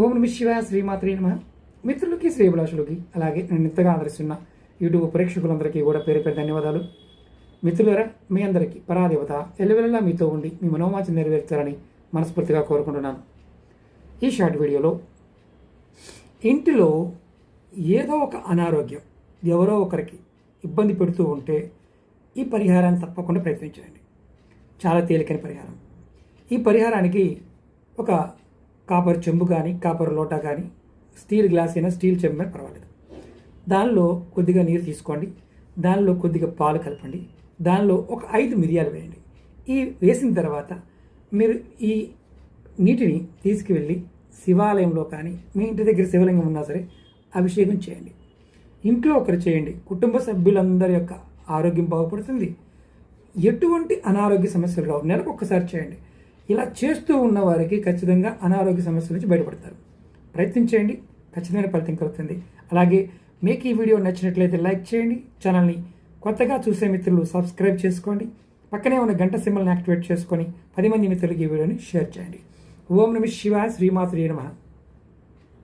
ఓం నమ శివాయ శ్రీమాత్రే నమః. మిత్రులకి శ్రేభిలాషులకి అలాగే నేను ఇంతగా ఆదరిస్తున్న యూట్యూబ్ ప్రేక్షకులందరికీ కూడా పేరు పేరు ధన్యవాదాలు. మిత్రులారా, మీ అందరికీ పరాదేవత ఎల్లవెల్లలా మీతో ఉండి మీ మనోవాంఛ నెరవేర్చాలని మనస్ఫూర్తిగా కోరుకుంటున్నాను. ఈ షార్ట్ వీడియోలో ఇంటిలో ఏదో ఒక అనారోగ్యం ఎవరో ఒకరికి ఇబ్బంది పెడుతూ ఉంటే ఈ పరిహారాన్ని తప్పకుండా ప్రయత్నించండి. చాలా తేలికైన పరిహారం. ఈ పరిహారానికి ఒక కాపర్ చెంబు కానీ కాపర్ లోటా కానీ స్టీల్ గ్లాస్ అయినా స్టీల్ చెంబు అయినా పర్వాలేదు. దానిలో కొద్దిగా నీరు తీసుకోండి. దానిలో కొద్దిగా పాలు కలపండి. దానిలో ఒక 5 మిరియాలు వేయండి. ఈ వేసిన తర్వాత మీరు ఈ నీటిని తీసుకువెళ్ళి శివాలయంలో కానీ మీ ఇంటి దగ్గర శివలింగం ఉన్నా సరే అభిషేకం చేయండి. ఇంట్లో ఒకరు చేయండి. కుటుంబ సభ్యులందరి యొక్క ఆరోగ్యం బాగుపడుతుంది. ఎటువంటి అనారోగ్య సమస్యలు రావు. నెలకు ఒక్కసారి చేయండి. ఇలా చేస్తూ ఉన్న వారికి ఖచ్చితంగా అనారోగ్య సమస్యల నుంచి బయటపడతారు. ప్రయత్నించేయండి, ఖచ్చితమైన ఫలితం కలుగుతుంది. అలాగే మీకు ఈ వీడియో నచ్చినట్లయితే లైక్ చేయండి. ఛానల్ని కొత్తగా చూసే మిత్రులు సబ్స్క్రైబ్ చేసుకోండి. పక్కనే ఉన్న గంట సింబల్ని యాక్టివేట్ చేసుకొని 10 మంది మిత్రులకి ఈ వీడియోని షేర్ చేయండి. ఓం నమః శివాయ శ్రీమాత్రే నమః.